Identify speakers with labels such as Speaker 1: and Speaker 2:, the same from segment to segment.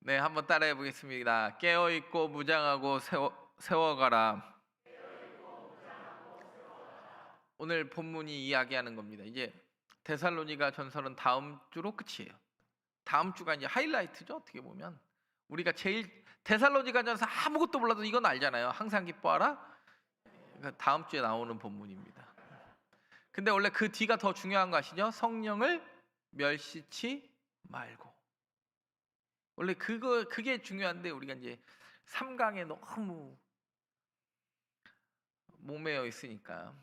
Speaker 1: 네, 한번 따라해 보겠습니다. 깨어 있고 무장하고 세워가라. 오늘 본문이 이야기하는 겁니다. 이제 데살로니가 전설은 다음 주로 끝이에요. 다음 주가 이제 하이라이트죠. 어떻게 보면 우리가 제일 데살로니가 전서 아무것도 몰라도 이건 알잖아요. 항상 기뻐하라. 그러니까 다음 주에 나오는 본문입니다. 근데 원래 그 뒤가 더 중요한 거 아시죠? 성령을 멸시치 말고. 원래 그게 중요한데 우리가 이제 3강에 너무 목매여 있으니까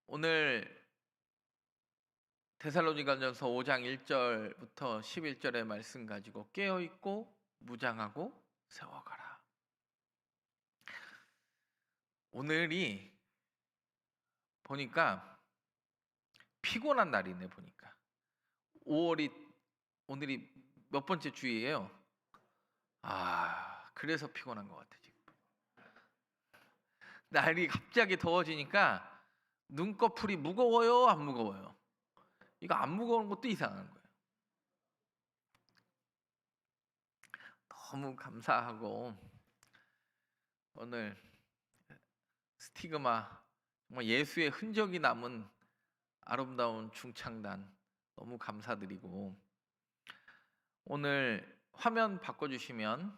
Speaker 1: 오늘 데살로니가전서 5장 1절부터 11절의 말씀 가지고 깨어 있고 무장하고 세워가라. 오늘이 보니까 피곤한 날이네. 보니까 5월이 오늘이 몇 번째 주일이에요? 그래서 피곤한 것 같아. 지금 날이 갑자기 더워지니까 눈꺼풀이 무거워요, 안 무거워요? 이거 안 무거운 것도 이상한 거예요. 너무 감사하고 오늘 스티그마, 정말 예수의 흔적이 남은 아름다운 중창단 너무 감사드리고, 오늘 화면 바꿔주시면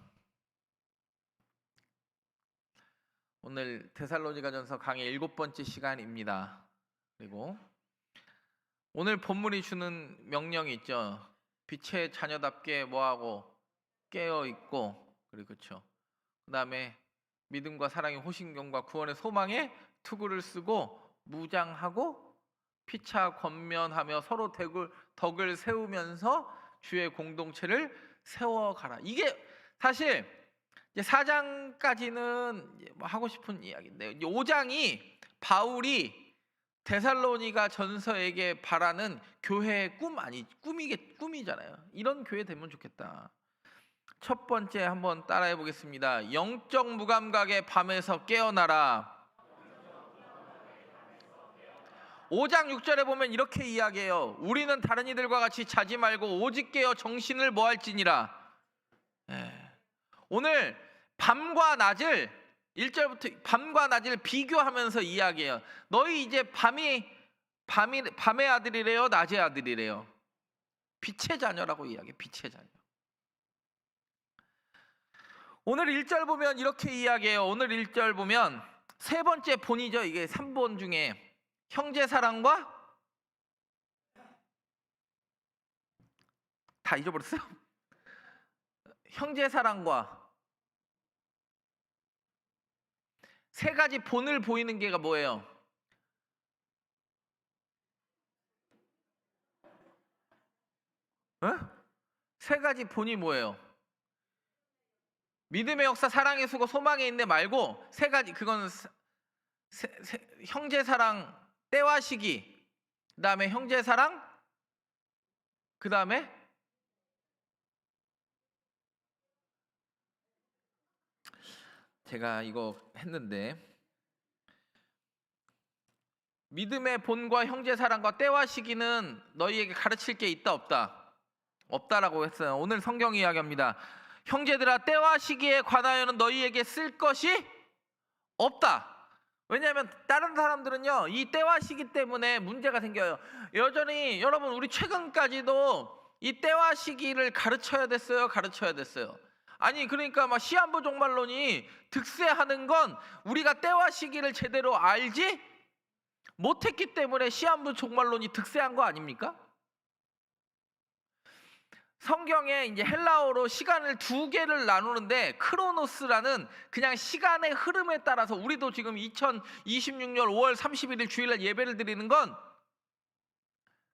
Speaker 1: 오늘 데살로니가전서 강의 7번째 시간입니다. 그리고 오늘 본문이 주는 명령이 있죠. 빛의 자녀답게 뭐하고 깨어 있고, 그리고 그렇죠. 그다음에 믿음과 사랑의 호신경과 구원의 소망에 투구를 쓰고 무장하고 피차 권면하며 서로 덕을 세우면서 주의 공동체를 세워가라. 이게 사실 이제 4장까지는 하고 싶은 이야기인데, 이제 5장이 바울이 데살로니가 전서에게 바라는 교회의 꿈이잖아요. 이런 교회 되면 좋겠다. 첫 번째 한번 따라해 보겠습니다. 영적 무감각의 밤에서 깨어나라. 5장 6절에 보면 이렇게 이야기해요. 우리는 다른 이들과 같이 자지 말고 오직 깨어 정신을 모할지니라. 오늘 밤과 낮을 1절부터 밤과 낮을 비교하면서 이야기해요. 너희 이제 밤의 아들이래요, 낮의 아들이래요? 빛의 자녀라고 이야기해. 빛의 자녀. 오늘 1절 보면 이렇게 이야기해요. 오늘 1절 보면 세 번째 본이죠. 이게 3본 중에 형제 사랑과, 다 잊어버렸어요? 형제 사랑과 세 가지 본을 보이는 게가 뭐예요? 세 가지 본이 뭐예요? 믿음의 역사, 사랑의 수고, 소망의 인내 말고 세 가지, 그거는 형제 사랑, 때와 시기, 그 다음에 형제 사랑, 그 다음에 제가 이거 했는데, 믿음의 본과 형제 사랑과 때와 시기는 너희에게 가르칠 게 있다 없다? 없다라고 했어요. 오늘 성경 이야기합니다. 형제들아, 때와 시기에 관하여는 너희에게 쓸 것이 없다. 왜냐하면 다른 사람들은요, 이 때와 시기 때문에 문제가 생겨요. 여전히 여러분, 우리 최근까지도 이 때와 시기를 가르쳐야 됐어요. 아니, 그러니까 막 시한부 종말론이 득세하는 건 우리가 때와 시기를 제대로 알지 못했기 때문에 시한부 종말론이 득세한 거 아닙니까? 성경에 이제 헬라어로 시간을 두 개를 나누는데, 크로노스라는 그냥 시간의 흐름에 따라서, 우리도 지금 2026년 5월 31일 주일날 예배를 드리는 건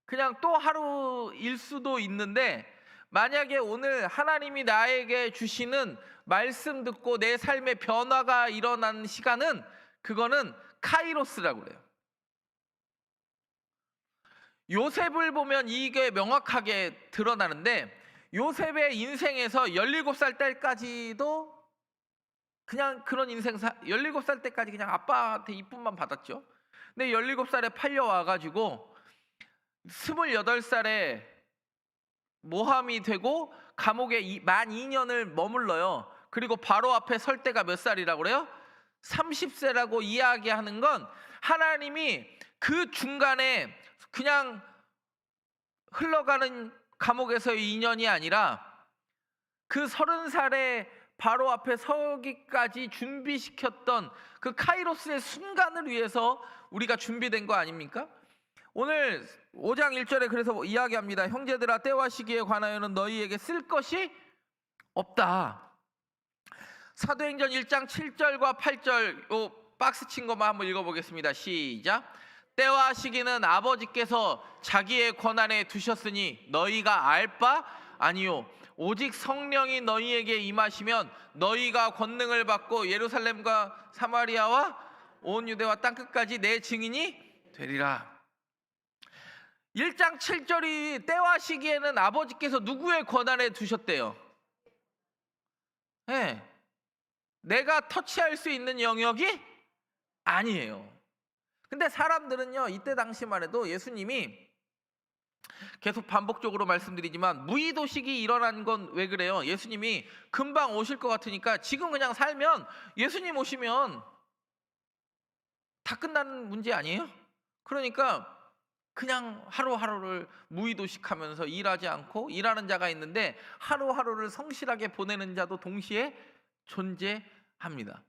Speaker 1: 그냥 또 하루일 수도 있는데, 만약에 오늘 하나님이 나에게 주시는 말씀 듣고 내 삶의 변화가 일어난 시간은, 그거는 카이로스라고 그래요. 요셉을 보면 이게 명확하게 드러나는데, 요셉의 인생에서 17살 때까지도 그냥 그런 인생, 17살 때까지 그냥 아빠한테 이쁨만 받았죠. 근데 17살에 팔려와가지고 28살에 모함이 되고 감옥에 만 2년을 머물러요. 그리고 바로 앞에 설 때가 몇 살이라고 그래요? 30세라고 이야기하는 건 하나님이 그 중간에 그냥 흘러가는 감옥에서의 2년이 아니라 그 30살에 바로 앞에 서기까지 준비시켰던 그 카이로스의 순간을 위해서 우리가 준비된 거 아닙니까? 오늘 5장 1절에 그래서 이야기합니다. 형제들아, 때와 시기에 관하여는 너희에게 쓸 것이 없다. 사도행전 1장 7절과 8절 요 박스 친 것만 한번 읽어보겠습니다. 시작. 때와 시기는 아버지께서 자기의 권한에 두셨으니 너희가 알 바 아니요 오직 성령이 너희에게 임하시면 너희가 권능을 받고 예루살렘과 사마리아와 온 유대와 땅끝까지 내 증인이 되리라. 1장 7절이 때와 시기에는 아버지께서 누구의 권한에 두셨대요? 네. 내가 터치할 수 있는 영역이 아니에요. 근데 사람들은요, 이때 당시만 해도 예수님이 계속 반복적으로 말씀드리지만 무의도식이 일어난 건 왜 그래요? 예수님이 금방 오실 것 같으니까 지금 그냥 살면 예수님 오시면 다 끝나는 문제 아니에요? 그러니까 그냥 하루하루를 무의도식하면서 일하지 않고 일하는 자가 있는데 하루하루를 성실하게 보내는 자도 동시에 존재합니다.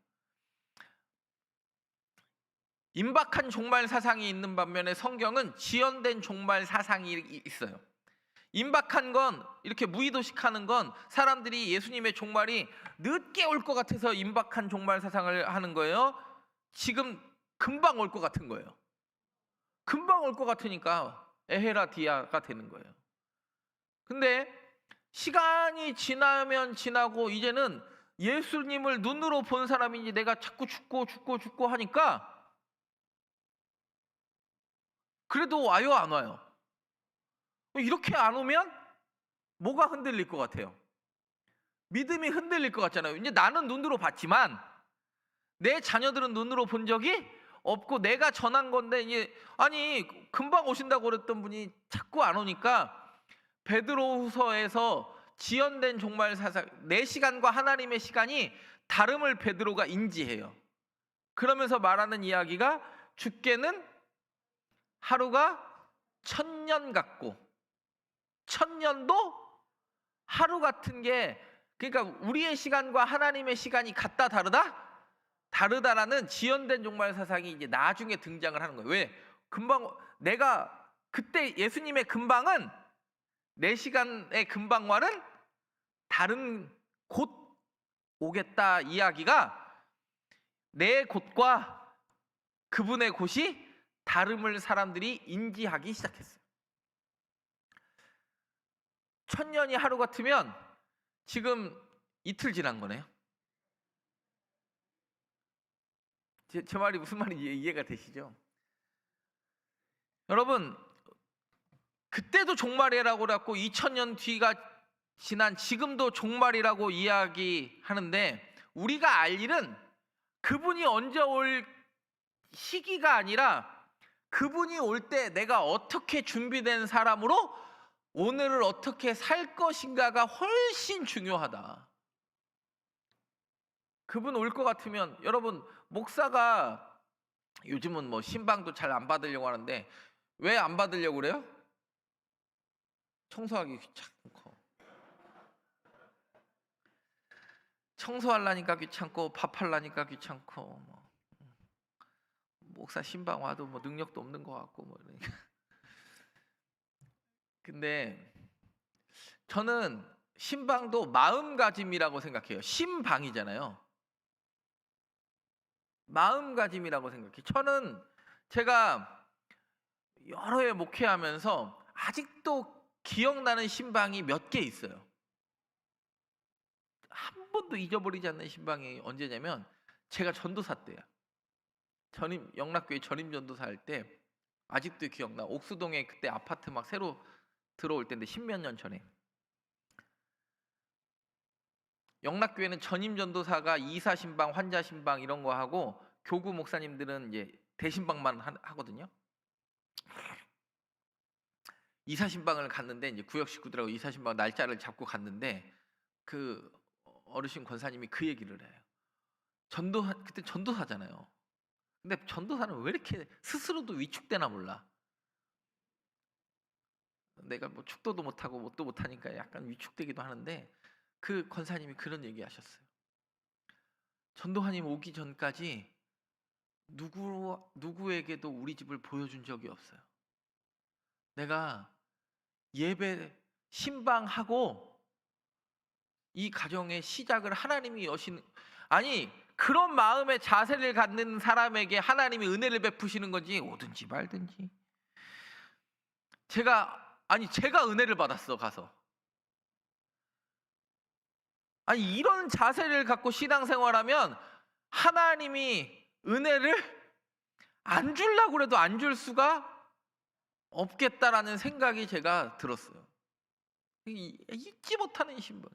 Speaker 1: 임박한 종말 사상이 있는 반면에 성경은 지연된 종말 사상이 있어요. 임박한 건 이렇게 무의도식하는 건 사람들이 예수님의 종말이 늦게 올 것 같아서 임박한 종말 사상을 하는 거예요. 지금 금방 올 것 같은 거예요. 금방 올 것 같으니까 에헤라 디아가 되는 거예요. 근데 시간이 지나면 지나고 이제는 예수님을 눈으로 본 사람인지 내가 자꾸 죽고 하니까 그래도 와요, 안 와요? 이렇게 안 오면 뭐가 흔들릴 것 같아요? 믿음이 흔들릴 것 같잖아요. 이제 나는 눈으로 봤지만 내 자녀들은 눈으로 본 적이 없고 내가 전한 건데 이제 아니 금방 오신다고 그랬던 분이 자꾸 안 오니까 베드로후서에서 지연된 종말 사상, 내 시간과 하나님의 시간이 다름을 베드로가 인지해요. 그러면서 말하는 이야기가 죽게는 하루가 1000년 같고 1000년도 하루 같은 게, 그러니까 우리의 시간과 하나님의 시간이 같다 다르다? 다르다라는 지연된 종말 사상이 이제 나중에 등장을 하는 거예요. 왜? 금방 내가 그때 예수님의 금방은 내 시간의 금방과는 다른 곧 오겠다 이야기가 내 곳과 그분의 곳이 다름을 사람들이 인지하기 시작했어요. 1000년이 하루 같으면 지금 이틀 지난 거네요. 제 말이 무슨 말인지 이해가 되시죠? 여러분, 그때도 종말이라고 그랬고 2000년 뒤가 지난 지금도 종말이라고 이야기하는데 우리가 알 일은 그분이 언제 올 시기가 아니라 그분이 올 때 내가 어떻게 준비된 사람으로 오늘을 어떻게 살 것인가가 훨씬 중요하다. 그분 올 것 같으면, 여러분, 목사가 요즘은 뭐 신방도 잘 안 받으려고 하는데 왜 안 받으려고 그래요? 청소하기 귀찮고, 청소하려니까 귀찮고 밥하려니까 귀찮고, 뭐 목사 신방 와도 뭐 능력도 없는 것 같고 뭐 그러니까. 근데 저는 신방도 마음가짐이라고 생각해요. 신방이잖아요. 마음가짐이라고 생각해요. 저는 제가 여러 해 목회하면서 아직도 기억나는 신방이 몇 개 있어요. 한 번도 잊어버리지 않는 신방이 언제냐면 제가 전도사 때야. 영락교회 전임 전도사 할 때 아직도 기억나. 옥수동에 그때 아파트 막 새로 들어올 때인데 10몇 년 전에. 영락교회는 전임 전도사가 이사 신방, 환자 신방 이런 거 하고 교구 목사님들은 이제 대신방만 하거든요. 이사신방을 갔는데 이제 구역 식구들하고 이사신방 날짜를 잡고 갔는데 그 어르신 권사님이 그 얘기를 해요. 그때 전도사잖아요. 근데 전도사는 왜 이렇게 스스로도 위축되나 몰라. 내가 뭐 축도도 못하고 뭣도 못하니까 약간 위축되기도 하는데 그 권사님이 그런 얘기 하셨어요. 전도사님 오기 전까지 누구에게도 우리 집을 보여준 적이 없어요. 내가 예배 신방하고 이 가정의 시작을 하나님이 여신, 아니 그런 마음의 자세를 갖는 사람에게 하나님이 은혜를 베푸시는 건지 오든지 말든지. 제가 은혜를 받았어 가서. 아니 이런 자세를 갖고 신앙생활하면 하나님이 은혜를 안 주려고 그래도 안 줄 수가 없겠다라는 생각이 제가 들었어요. 잊지 못하는 신분.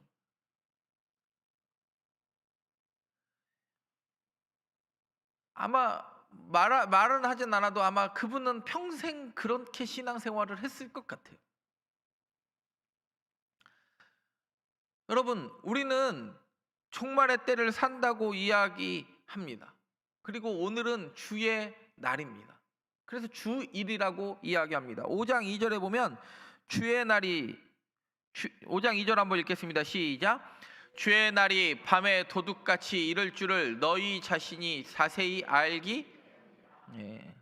Speaker 1: 아마 말은 하진 않아도 아마 그분은 평생 그렇게 신앙생활을 했을 것 같아요. 여러분, 우리는 종말의 때를 산다고 이야기합니다. 그리고 오늘은 주의 날입니다. 그래서 주일이라고 이야기합니다. 5장 2절에 보면 주의 날이 5장 2절 한번 읽겠습니다. 시작. 주의 날이 밤에 도둑같이 이를 줄을 너희 자신이 자세히 알기. 예.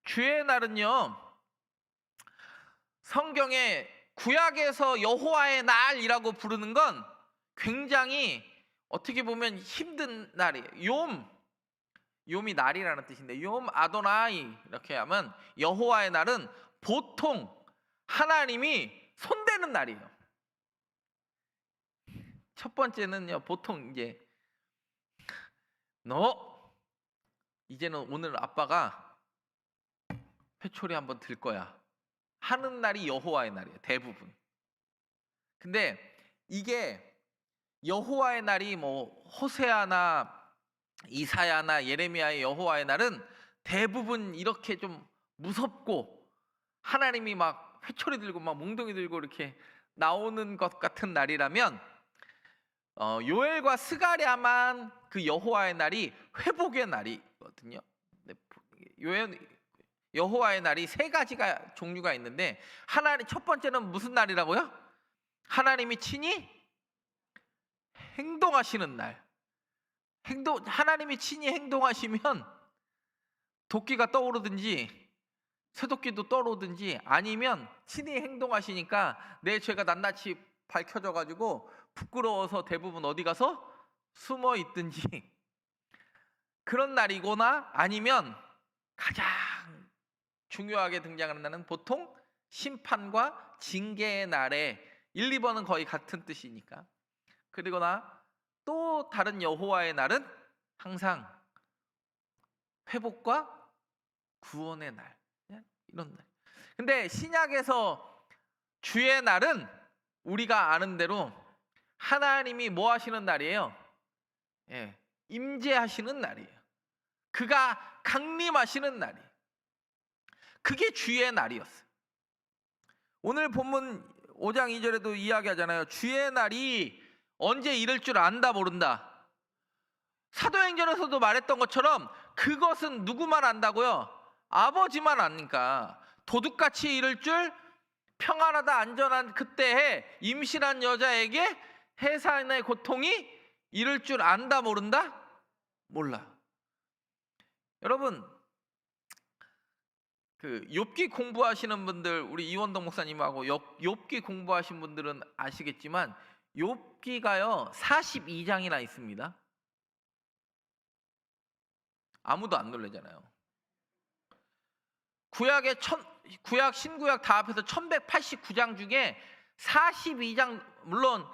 Speaker 1: 주의 날은요, 성경에 구약에서 여호와의 날이라고 부르는 건 굉장히 어떻게 보면 힘든 날이에요. 욤이 날이라는 뜻인데 욤 아도나이 이렇게 하면 여호와의 날은 보통 하나님이 손대는 날이에요. 첫 번째는요, 보통 이제 너 이제는 오늘 아빠가 회초리 한번 들 거야 하는 날이 여호와의 날이에요, 대부분. 근데 이게 여호와의 날이 뭐 호세아나 이사야나 예레미야의 여호와의 날은 대부분 이렇게 좀 무섭고 하나님이 막 회초리 들고 막 몽둥이 들고 이렇게 나오는 것 같은 날이라면 요엘과 스가랴만 그 여호와의 날이 회복의 날이거든요. 여호와의 날이 세 가지가 종류가 있는데 첫 번째는 무슨 날이라고요? 하나님이 친히 행동하시는 날. 하나님이 친히 행동하시면 도끼가 떠오르든지 쇠도끼도 떠오르든지 아니면 친히 행동하시니까 내 죄가 낱낱이 밝혀져 가지고 부끄러워서 대부분 어디 가서 숨어 있든지 그런 날이거나 아니면 가장 중요하게 등장하는 날은 보통 심판과 징계의 날에 1, 2번은 거의 같은 뜻이니까. 그리거나 또 다른 여호와의 날은 항상 회복과 구원의 날, 이런 날. 근데 신약에서 주의 날은 우리가 아는 대로 하나님이 뭐 하시는 날이에요? 임재하시는 날이에요. 그가 강림하시는 날이에요. 그게 주의 날이었어요. 오늘 본문 5장 2절에도 이야기하잖아요. 주의 날이 언제 이를 줄 안다 모른다. 사도행전에서도 말했던 것처럼 그것은 누구만 안다고요? 아버지만 아니까. 도둑같이 이를 줄 평안하다 안전한 그때에 임신한 여자에게 해산의 고통이 이를 줄 안다 모른다? 몰라. 여러분, 그 욥기 공부하시는 분들, 우리 이원동 목사님하고 욥기 공부하신 분들은 아시겠지만 욥기가요 42장이나 있습니다. 아무도 안 놀래잖아요. 구약 신구약 다 합해서 1189장 중에 42장, 물론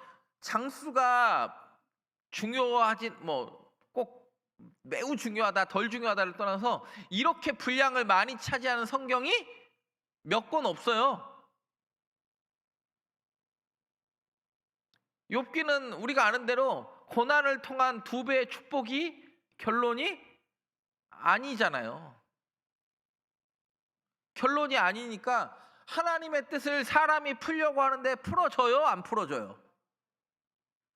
Speaker 1: 장수가 중요하진 꼭 매우 중요하다 덜 중요하다를 떠나서 이렇게 분량을 많이 차지하는 성경이 몇 권 없어요. 욥기는 우리가 아는 대로 고난을 통한 2배의 축복이 결론이 아니잖아요. 결론이 아니니까 하나님의 뜻을 사람이 풀려고 하는데 풀어줘요? 안 풀어줘요?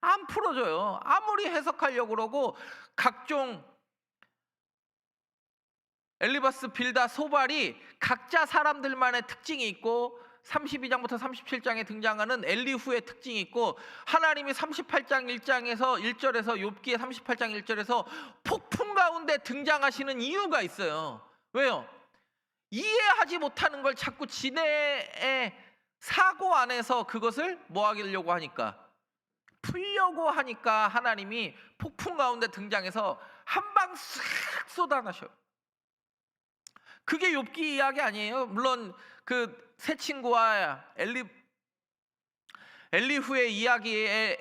Speaker 1: 안 풀어줘요. 아무리 해석하려고 그러고 각종 엘리바스, 빌다, 소발이 각자 사람들만의 특징이 있고 32장부터 37장에 등장하는 엘리후의 특징이 있고 하나님이 38장 1장에서 1절에서 욥기의 38장 1절에서 폭풍 가운데 등장하시는 이유가 있어요. 왜요? 이해하지 못하는 걸 자꾸 지네의 사고 안에서 그것을 뭐 하려고 하니까 풀려고 하니까 하나님이 폭풍 가운데 등장해서 한 방 싹 쏟아내셔요. 그게 욥기 이야기 아니에요? 물론 그 세 친구와 엘리후의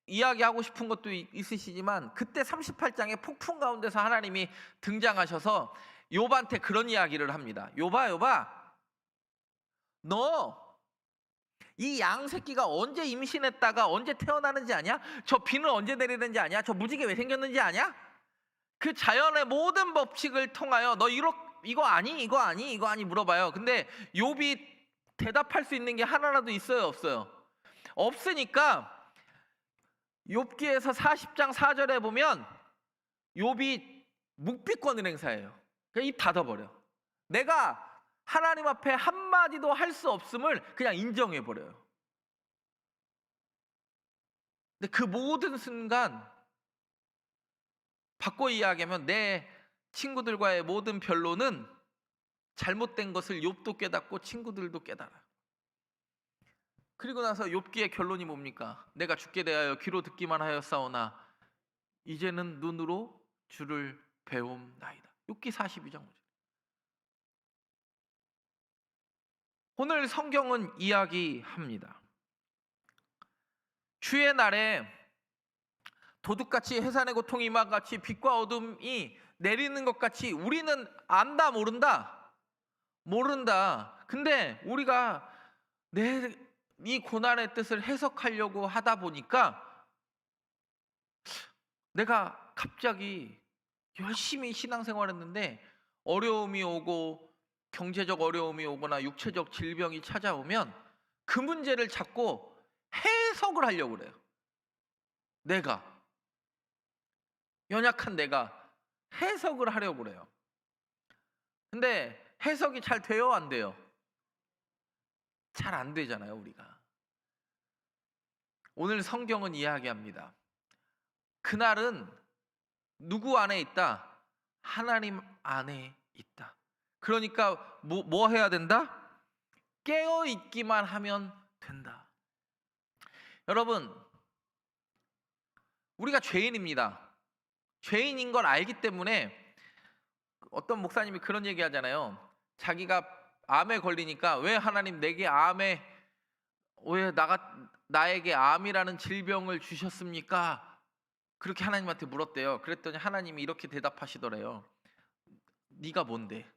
Speaker 1: 이야기하고 싶은 것도 있으시지만 그때 38장에 폭풍 가운데서 하나님이 등장하셔서 욥한테 그런 이야기를 합니다. 욥아, 너 이 양 새끼가 언제 임신했다가 언제 태어나는지 아냐? 저 비는 언제 내리는지 아냐? 저 무지개 왜 생겼는지 아냐? 그 자연의 모든 법칙을 통하여 너 이거 아니 물어봐요. 근데 욥이 대답할 수 있는 게 하나라도 있어요, 없어요? 없으니까 욥기에서 40장 4절에 보면 욥이 묵비권을 행사해요. 그냥 입 닫아버려. 내가 하나님 앞에 한마디도 할 수 없음을 그냥 인정해버려요. 근데 그 모든 순간 바꿔 이야기하면 내 친구들과의 모든 변론은 잘못된 것을 욥도 깨닫고 친구들도 깨달아요. 그리고 나서 욥기의 결론이 뭡니까? 내가 죽게 대하여 귀로 듣기만 하였사오나 이제는 눈으로 주를 배움나이다. 욥기 42장 5절. 오늘 성경은 이야기합니다. 주의 날에 도둑같이 해산의 고통이 임한같이 빛과 어둠이 내리는 것 같이 우리는 안다 모른다. 근데 우리가 이 고난의 뜻을 해석하려고 하다 보니까 내가 갑자기 열심히 신앙생활했는데 어려움이 오고 경제적 어려움이 오거나 육체적 질병이 찾아오면 그 문제를 자꾸 해석을 하려고 그래요. 연약한 내가 해석을 하려고 그래요. 근데 해석이 잘 돼요, 안 돼요? 잘 안 되잖아요, 우리가. 오늘 성경은 이야기합니다. 그날은 누구 안에 있다? 하나님 안에 있다. 그러니까 뭐 해야 된다? 깨어 있기만 하면 된다. 여러분, 우리가 죄인입니다. 죄인인 걸 알기 때문에 어떤 목사님이 그런 얘기 하잖아요. 자기가 암에 걸리니까 왜 하나님 내게 왜 나에게 암이라는 질병을 주셨습니까? 그렇게 하나님한테 물었대요. 그랬더니 하나님이 이렇게 대답하시더래요. 네가 뭔데?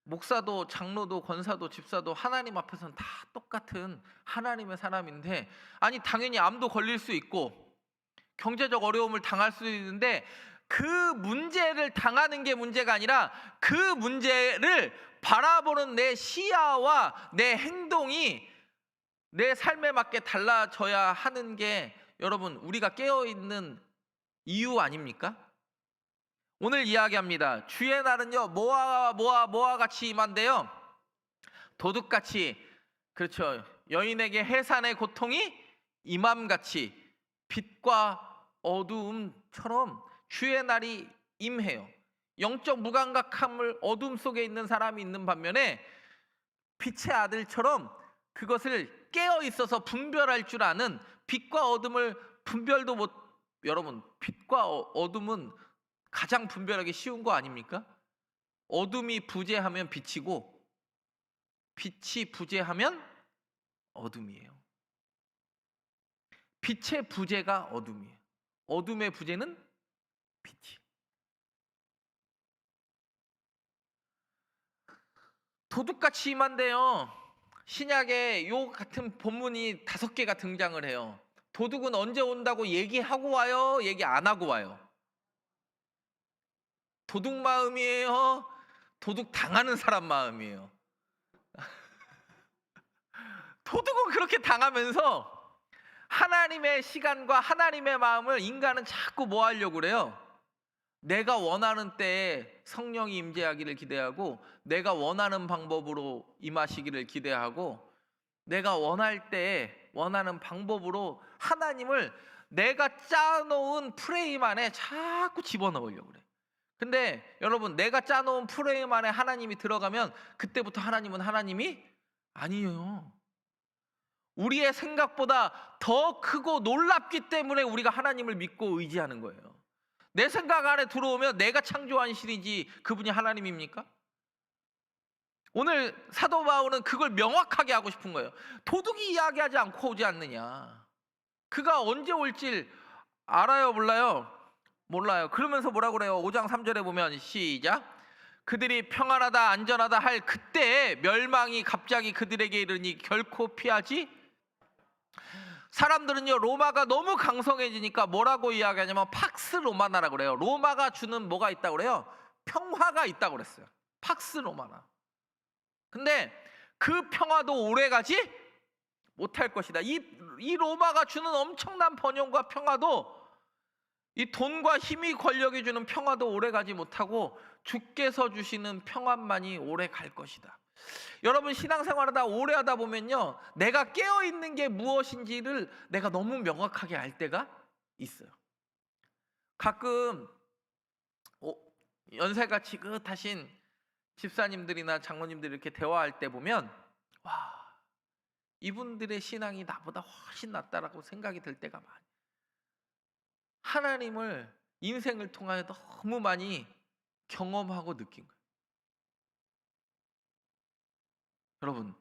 Speaker 1: 목사도 장로도 권사도 집사도 하나님 앞에서는 다 똑같은 하나님의 사람인데, 아니 당연히 암도 걸릴 수 있고 경제적 어려움을 당할 수 있는데 그 문제를 당하는 게 문제가 아니라 그 문제를 바라보는 내 시야와 내 행동이 내 삶에 맞게 달라져야 하는 게 여러분 우리가 깨어있는 이유 아닙니까? 오늘 이야기합니다. 주의 날은요 뭐와 같이 임한대요. 도둑같이, 그렇죠, 여인에게 해산의 고통이 임함같이 빛과 어두움처럼 주의 날이 임해요. 영적 무감각함을 어둠 속에 있는 사람이 있는 반면에 빛의 아들처럼 그것을 깨어 있어서 분별할 줄 아는, 빛과 어둠을 분별도 못, 여러분 빛과 어둠은 가장 분별하기 쉬운 거 아닙니까? 어둠이 부재하면 빛이고 빛이 부재하면 어둠이에요. 빛의 부재가 어둠이에요. 어둠의 부재는 빛이. 도둑같이 임한데요. 신약에 요 같은 본문이 5개가 등장을 해요. 도둑은 언제 온다고 얘기하고 와요? 얘기 안 하고 와요? 도둑 마음이에요? 도둑 당하는 사람 마음이에요? 도둑은 그렇게 당하면서 하나님의 시간과 하나님의 마음을 인간은 자꾸 뭐 하려고 그래요? 내가 원하는 때에 성령이 임재하기를 기대하고, 내가 원하는 방법으로 임하시기를 기대하고, 내가 원할 때에 원하는 방법으로 하나님을 내가 짜놓은 프레임 안에 자꾸 집어넣으려고 그래. 근데 여러분, 내가 짜놓은 프레임 안에 하나님이 들어가면 그때부터 하나님은 하나님이 아니에요. 우리의 생각보다 더 크고 놀랍기 때문에 우리가 하나님을 믿고 의지하는 거예요. 내 생각 안에 들어오면 내가 창조한 신이지 그분이 하나님입니까? 오늘 사도 바울은 그걸 명확하게 하고 싶은 거예요. 도둑이 이야기하지 않고 오지 않느냐. 그가 언제 올지 알아요, 몰라요? 몰라요. 그러면서 뭐라 그래요? 5장 3절에 보면 시작. 그들이 평안하다 안전하다 할 그때에 멸망이 갑자기 그들에게 이르니 결코 피하지. 사람들은요, 로마가 너무 강성해지니까 뭐라고 이야기하냐면 팍스 로마나라고 그래요. 로마가 주는 뭐가 있다고 그래요? 평화가 있다고 그랬어요. 팍스 로마나. 근데 그 평화도 오래가지 못할 것이다. 이 로마가 주는 엄청난 번영과 평화도, 이 돈과 힘이 권력이 주는 평화도 오래가지 못하고 주께서 주시는 평안만이 오래 갈 것이다. 여러분, 신앙생활하다 오래 하다 보면요, 내가 깨어있는 게 무엇인지를 내가 너무 명확하게 알 때가 있어요. 가끔 연세가 지긋하신 집사님들이나 장로님들 이렇게 대화할 때 보면, 와, 이분들의 신앙이 나보다 훨씬 낫다라고 생각이 들 때가 많아요. 하나님을 인생을 통하여 너무 많이 경험하고 느낀 거예요. 여러분,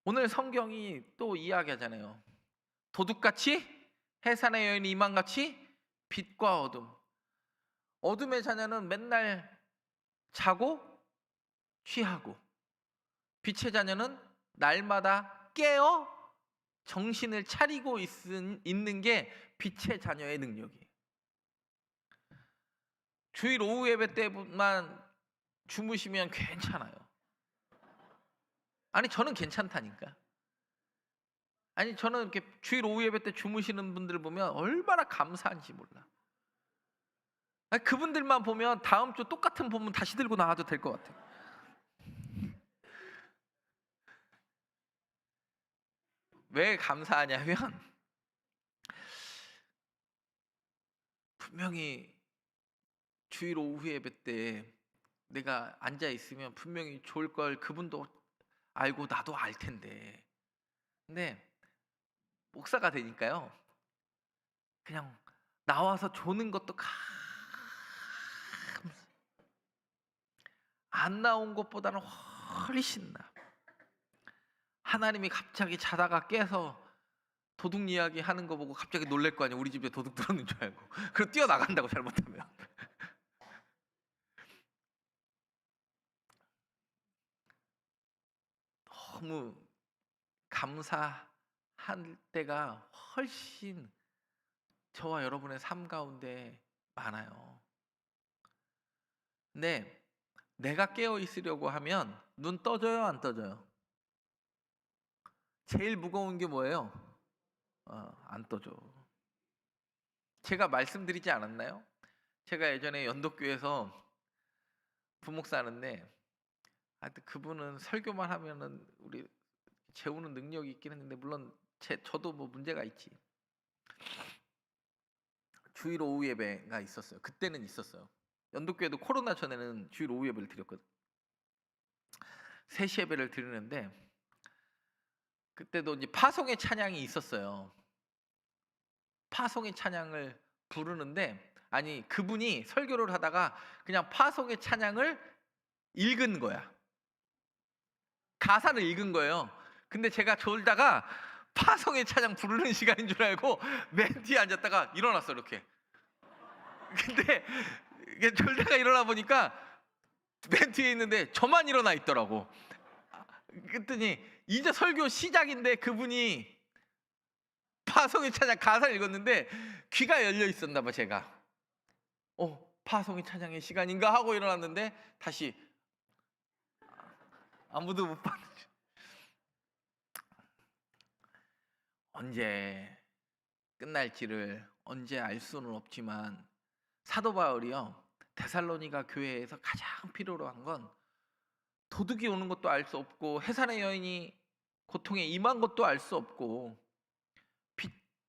Speaker 1: 오늘 성경이 또 이야기하잖아요. 도둑같이 해산의 여인이 이만같이 빛과 어둠. 어둠의 자녀는 맨날 자고 취하고, 빛의 자녀는 날마다 깨어 정신을 차리고 있는 게 빛의 자녀의 능력이에요. 주일 오후 예배 때만 주무시면 괜찮아요. 아니, 저는 괜찮다니까. 아니, 저는 이렇게 주일 오후 예배 때 주무시는 분들 보면 얼마나 감사한지 몰라. 아니, 그분들만 보면 다음 주 똑같은 본문 다시 들고 나와도 될 것 같아요. 왜 감사하냐면, 분명히 주일 오후 예배 때 내가 앉아 있으면 분명히 좋을 걸 그분도 알고 나도 알 텐데, 근데 목사가 되니까요, 그냥 나와서 조는 것도 안 나온 것보다는 훨씬 나. 하나님이 갑자기 자다가 깨서 도둑 이야기 하는 거 보고 갑자기 놀랄 거 아니에요. 우리 집에 도둑 들었는 줄 알고. 그리고 뛰어나간다고, 잘못하면. 너무 감사할 때가 훨씬 저와 여러분의 삶 가운데 많아요. 근데 내가 깨어 있으려고 하면 눈 떠져요, 안 떠져요? 제일 무거운 게 뭐예요? 안 떠져. 제가 말씀드리지 않았나요? 제가 예전에 연덕교회에서 부목사 하는데, 그분은 설교만 하면은 우리 재우는 능력이 있긴 했는데, 물론 저도 뭐 문제가 있지. 주일 오후 예배가 있었어요. 그때는 있었어요. 연덕교회도 코로나 전에는 주일 오후 예배를 드렸거든. 3시 예배를 드리는데, 그때도 이제 파송의 찬양이 있었어요. 파송의 찬양을 부르는데, 아니, 그분이 설교를 하다가 그냥 파송의 찬양을 읽은 거야. 가사를 읽은 거예요. 근데 제가 졸다가 파송의 찬양 부르는 시간인 줄 알고 맨 뒤에 앉았다가 일어났어, 이렇게. 근데 졸다가 일어나 보니까 맨 뒤에 있는데 저만 일어나 있더라고. 그랬더니 이제 설교 시작인데 그분이 파송의 찬양 가사를 읽었는데 귀가 열려 있었나 봐 제가. 파송의 찬양의 시간인가 하고 일어났는데 다시 아무도 못 봤는. 언제 끝날지를 언제 알 수는 없지만 사도 바울이요 데살로니가 교회에서 가장 필요로 한 건 도둑이 오는 것도 알 수 없고 해산의 여인이 고통에 임한 것도 알 수 없고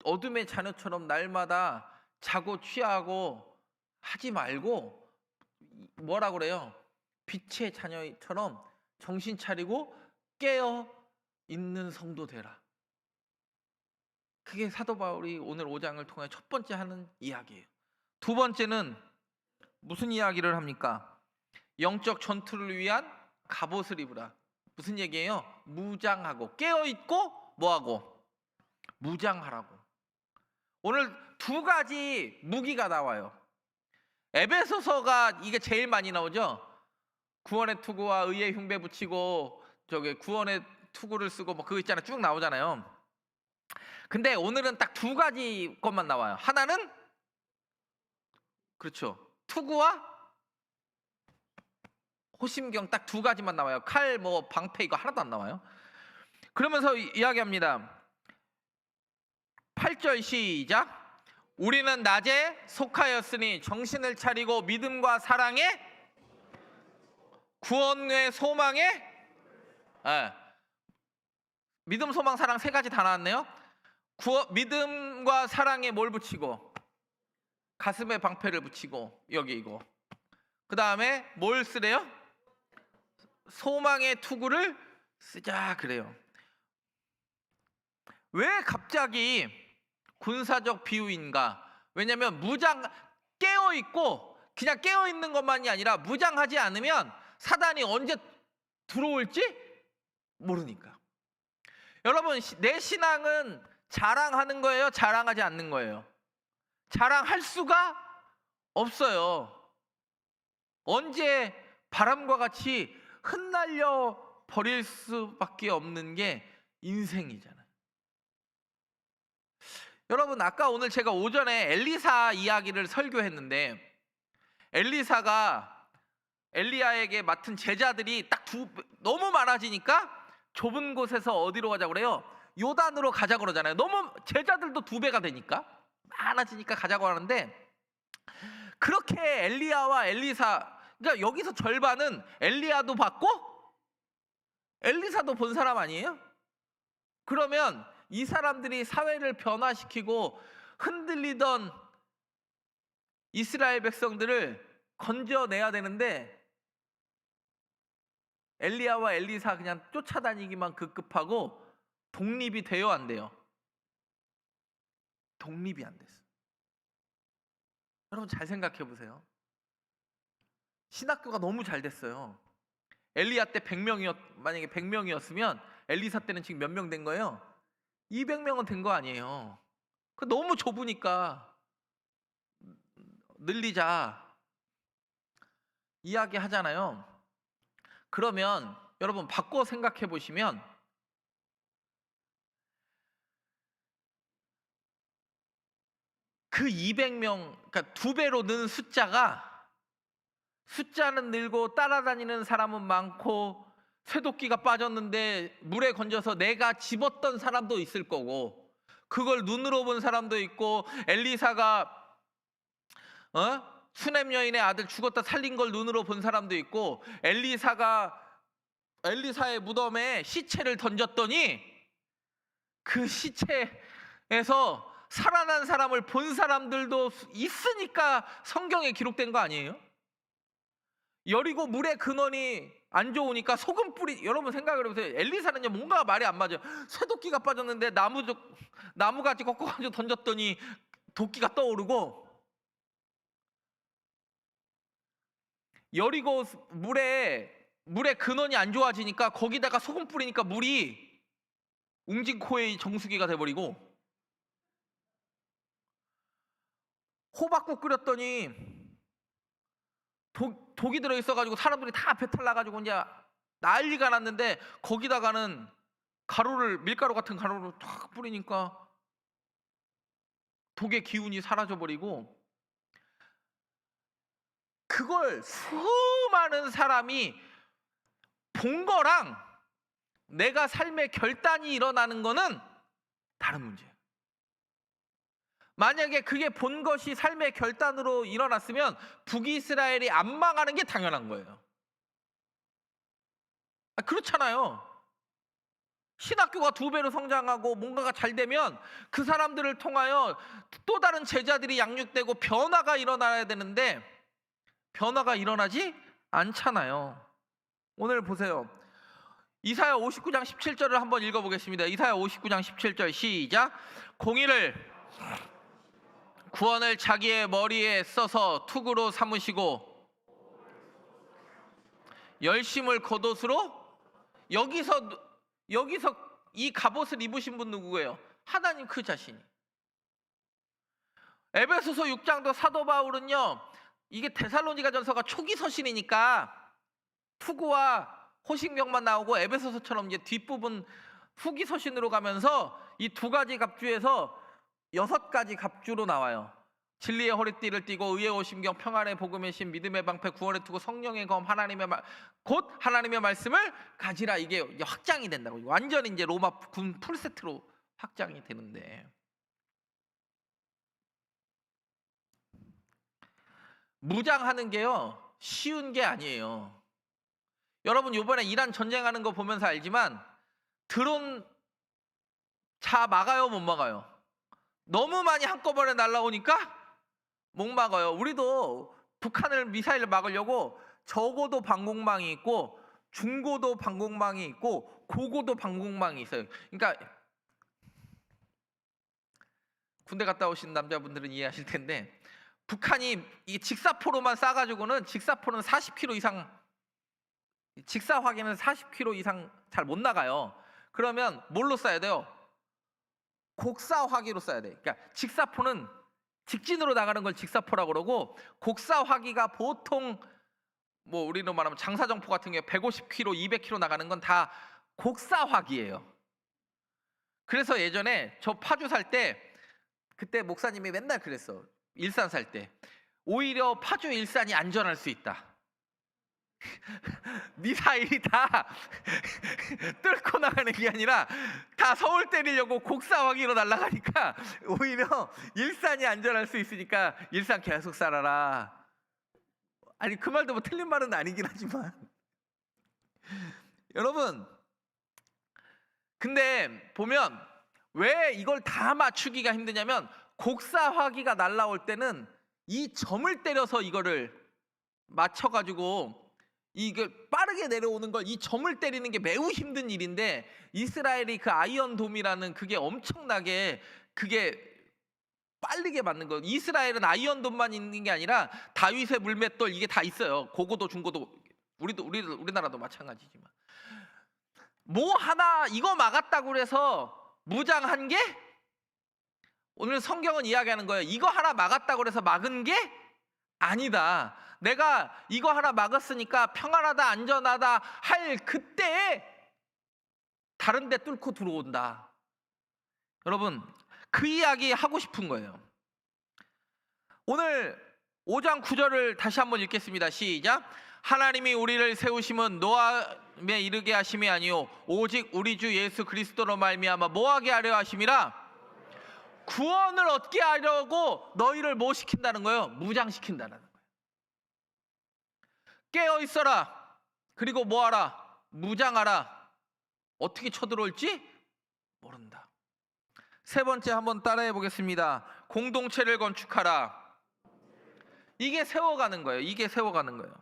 Speaker 1: 어둠의 자녀처럼 날마다 자고 취하고 하지 말고 뭐라 그래요? 빛의 자녀처럼 정신 차리고 깨어 있는 성도 되라. 그게 사도 바울이 오늘 5장을 통해 첫 번째 하는 이야기예요. 두 번째는 무슨 이야기를 합니까? 영적 전투를 위한 갑옷을 입으라. 무슨 얘기예요? 무장하고 깨어있고 뭐하고? 무장하라고. 오늘 두 가지 무기가 나와요. 에베소서가 이게 제일 많이 나오죠. 구원의 투구와 의의 흉배 붙이고 저기 구원의 투구를 쓰고 뭐 그거 있잖아요. 쭉 나오잖아요. 근데 오늘은 딱 두 가지 것만 나와요. 하나는 그렇죠. 투구와 호심경 딱 두 가지만 나와요. 칼, 뭐 방패 이거 하나도 안 나와요. 그러면서 이야기합니다. 8절 시작. 우리는 낮에 속하였으니 정신을 차리고 믿음과 사랑에 구원의 소망에 믿음, 소망, 사랑 세 가지 다 나왔네요. 믿음과 사랑에 뭘 붙이고? 가슴에 방패를 붙이고 여기 이거. 그 다음에 뭘 쓰래요? 소망의 투구를 쓰자 그래요. 왜 갑자기 군사적 비유인가? 왜냐하면 깨어있고 그냥 깨어있는 것만이 아니라 무장하지 않으면 사단이 언제 들어올지 모르니까. 여러분, 내 신앙은 자랑하는 거예요? 자랑하지 않는 거예요? 자랑할 수가 없어요. 언제 바람과 같이 흩날려 버릴 수밖에 없는 게 인생이잖아요. 여러분, 아까 오늘 제가 오전에 엘리사 이야기를 설교했는데 엘리사가 엘리야에게 맡은 제자들이 너무 많아지니까 좁은 곳에서 어디로 가자고 그래요? 요단으로 가자고 그러잖아요. 너무 제자들도 2배가 되니까 많아지니까 가자고 하는데 그렇게 엘리야와 엘리사, 그러니까 여기서 절반은 엘리야도 봤고 엘리사도 본 사람 아니에요? 그러면 이 사람들이 사회를 변화시키고 흔들리던 이스라엘 백성들을 건져내야 되는데 엘리야와 엘리사 그냥 쫓아다니기만 급급하고 독립이 돼요, 안 돼요? 독립이 안 됐어. 여러분 잘 생각해 보세요. 신학교가 너무 잘 됐어요. 엘리야 때 만약에 100명이었으면 엘리사 때는 지금 몇 명 된 거예요? 200명은 된 거 아니에요. 그 너무 좁으니까 늘리자 이야기 하잖아요. 그러면 여러분 바꿔 생각해 보시면 그 200명, 그러니까 2배로 는 숫자는 늘고 따라다니는 사람은 많고 쇠도끼가 빠졌는데 물에 건져서 내가 집었던 사람도 있을 거고 그걸 눈으로 본 사람도 있고 엘리사가 수넴 여인의 아들 죽었다 살린 걸 눈으로 본 사람도 있고 엘리사의 무덤에 시체를 던졌더니 그 시체에서 살아난 사람을 본 사람들도 있으니까 성경에 기록된 거 아니에요? 여리고 물의 근원이 안 좋으니까 소금 뿌리. 여러분 생각을 해보세요. 엘리사는요 뭔가 말이 안 맞아요. 쇠도끼가 빠졌는데 나무가지 꺾어가지고 던졌더니 도끼가 떠오르고 여리고 물의 근원이 안 좋아지니까 거기다가 소금 뿌리니까 물이 웅진코의 정수기가 돼버리고 호박국 끓였더니 독이 들어있어가지고 사람들이 다 배탈 나가지고 이제 난리가 났는데 거기다가는 밀가루 같은 가루를 탁 뿌리니까 독의 기운이 사라져버리고, 그걸 수많은 사람이 본 거랑 내가 삶의 결단이 일어나는 거는 다른 문제예요. 만약에 그게 본 것이 삶의 결단으로 일어났으면 북이스라엘이 안 망하는 게 당연한 거예요. 그렇잖아요. 신학교가 2배로 성장하고 뭔가가 잘 되면 그 사람들을 통하여 또 다른 제자들이 양육되고 변화가 일어나야 되는데 변화가 일어나지 않잖아요. 오늘 보세요. 이사야 59장 17절을 한번 읽어보겠습니다. 이사야 59장 17절 시작. 공의를 구원을 자기의 머리에 써서 투구로 삼으시고 열심을 겉옷으로, 여기서 이 갑옷을 입으신 분 누구예요? 하나님 그 자신이. 에베소서 6장도 사도 바울은요, 이게 데살로니가전서가 초기 서신이니까 투구와 호식명만 나오고 에베소서처럼 이제 뒷부분 후기 서신으로 가면서 이 2가지 갑주에서 6가지 갑주로 나와요. 진리의 허리띠를 띠고 의의 오심경 평안의 복음의 신 믿음의 방패 구원의 투구 성령의 검 곧 하나님의 말씀을 가지라. 이게 확장이 된다고. 완전히 이제 로마 군 풀세트로 확장이 되는데, 무장하는 게요 쉬운 게 아니에요. 여러분 이번에 이란 전쟁하는 거 보면서 알지만 드론 자 막아요 못 막아요? 너무 많이 한꺼번에 날라오니까 못 막아요. 우리도 북한을 미사일을 막으려고 저고도 방공망이 있고 중고도 방공망이 있고 고고도 방공망이 있어요. 그러니까 군대 갔다 오신 남자분들은 이해하실 텐데, 북한이 이 직사포로만 쏴가지고는 직사포는 40km 이상, 직사 화기는 40km 이상 잘 못 나가요. 그러면 뭘로 쏴야 돼요? 곡사 화기로 쏴야 돼. 그러니까 직사포는 직진으로 나가는 걸 직사포라고 그러고, 곡사 화기가 보통 뭐 우리로 말하면 장사정포 같은 게 150km, 200km 나가는 건 다 곡사 화기예요. 그래서 예전에 저 파주 살 때 그때 목사님이 맨날 그랬어. 일산 살 때 오히려 파주 일산이 안전할 수 있다. 미사일이 다 뚫고 나가는 게 아니라 다 서울 때리려고 곡사화기로 날아가니까 오히려 일산이 안전할 수 있으니까 일산 계속 살아라. 아니 그 말도 뭐 틀린 말은 아니긴 하지만 여러분, 근데 보면 왜 이걸 다 맞추기가 힘드냐면, 곡사화기가 날라올 때는 이 점을 때려서 이거를 맞춰가지고 이게 빠르게 내려오는 걸, 이 점을 때리는 게 매우 힘든 일인데, 이스라엘이 그 아이언돔이라는 그게 엄청나게 그게 빠르게 맞는 거. 이스라엘은 아이언돔만 있는 게 아니라 다윗의 물맷돌 이게 다 있어요. 고고도 중고도. 우리나라도 마찬가지지만 뭐 하나 이거 막았다고 해서 무장한 게, 오늘 성경은 이야기하는 거예요. 이거 하나 막았다고 해서 막은 게 아니다. 내가 이거 하나 막았으니까 평안하다 안전하다 할 그때에 다른 데 뚫고 들어온다. 여러분 그 이야기 하고 싶은 거예요. 오늘 5장 9절을 다시 한번 읽겠습니다. 시작. 하나님이 우리를 세우심은 노함에 이르게 하심이 아니요 오직 우리 주 예수 그리스도로 말미암아 뭐하게 하려 하심이라. 구원을 얻게 하려고 너희를 뭐 시킨다는 거예요? 무장시킨다는 거예요. 깨어 있어라. 그리고 뭐하라? 무장하라. 어떻게 쳐들어올지 모른다. 세 번째 한번 따라해 보겠습니다. 공동체를 건축하라. 이게 세워가는 거예요. 이게 세워가는 거예요.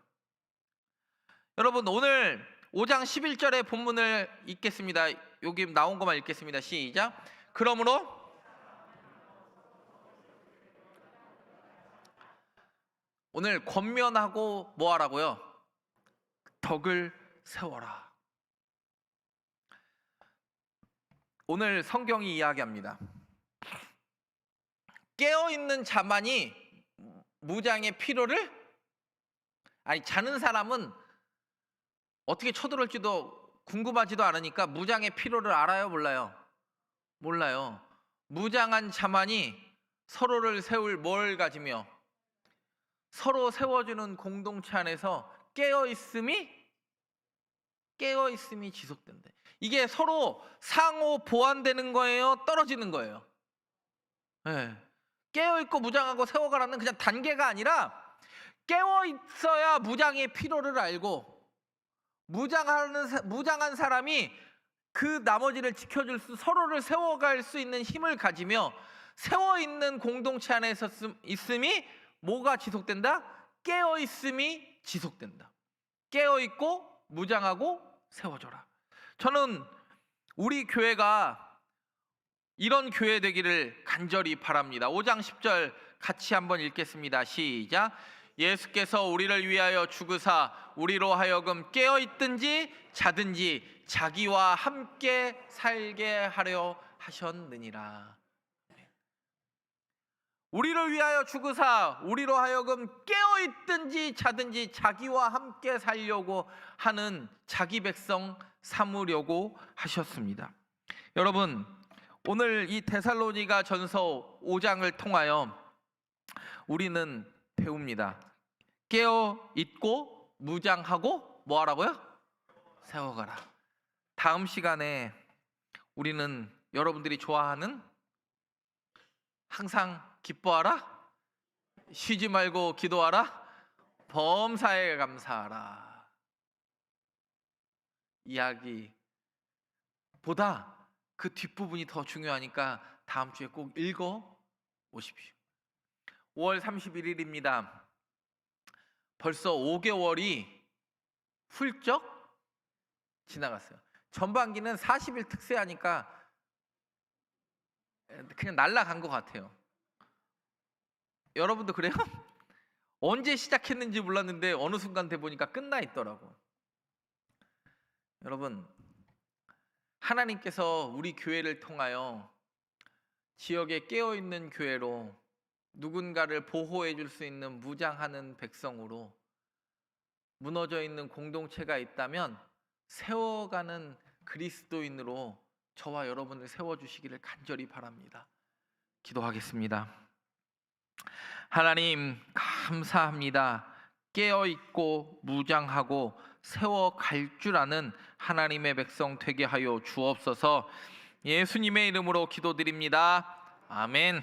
Speaker 1: 여러분 오늘 5장 11절의 본문을 읽겠습니다. 여기 나온 것만 읽겠습니다. 시작. 그러므로 오늘 권면하고 뭐 하라고요? 덕을 세워라. 오늘 성경이 이야기합니다. 깨어있는 자만이 무장의 필요를, 아니 자는 사람은 어떻게 쳐들어올지도 궁금하지도 않으니까 무장의 필요를 알아요 몰라요? 몰라요. 무장한 자만이 서로를 세울 뭘 가지며? 서로 세워주는 공동체 안에서 깨어있음이 지속된대. 이게 서로 상호 보완되는 거예요? 떨어지는 거예요? 네. 깨어있고 무장하고 세워가라는 그냥 단계가 아니라 깨어있어야 무장의 필요를 알고 무장한 사람이 그 나머지를 지켜줄 서로를 세워갈 수 있는 힘을 가지며 세워있는 공동체 안에 있음이 뭐가 지속된다? 깨어있음이 지속된다. 깨어있고 무장하고 세워줘라. 저는 우리 교회가 이런 교회 되기를 간절히 바랍니다. 5장 10절 같이 한번 읽겠습니다. 시작. 예수께서 우리를 위하여 죽으사 우리로 하여금 깨어있든지 자든지 자기와 함께 살게 하려 하셨느니라. 우리를 위하여 죽으사 우리로 하여금 깨어있든지 자든지 자기와 함께 살려고 하는 자기 백성 삼으려고 하셨습니다. 여러분, 오늘 이 데살로니가 전서 5장을 통하여 우리는 배웁니다. 깨어있고 무장하고 뭐 하라고요? 세워가라. 다음 시간에 우리는 여러분들이 좋아하는 항상 기뻐하라, 쉬지 말고 기도하라, 범사에 감사하라 이야기보다 그 뒷부분이 더 중요하니까 다음 주에 꼭 읽어 오십시오. 5월 31일입니다. 벌써 5개월이 훌쩍 지나갔어요. 전반기는 40일 특세하니까 그냥 날아간 것 같아요. 여러분도 그래요? 언제 시작했는지 몰랐는데 어느 순간 돼 보니까 끝나 있더라고. 여러분, 하나님께서 우리 교회를 통하여 지역에 깨어있는 교회로 누군가를 보호해 줄 수 있는 무장하는 백성으로 무너져 있는 공동체가 있다면 세워가는 그리스도인으로 저와 여러분을 세워주시기를 간절히 바랍니다. 기도하겠습니다. 하나님 감사합니다. 깨어있고 무장하고 세워갈 줄 아는 하나님의 백성 되게 하여 주옵소서. 예수님의 이름으로 기도드립니다. 아멘.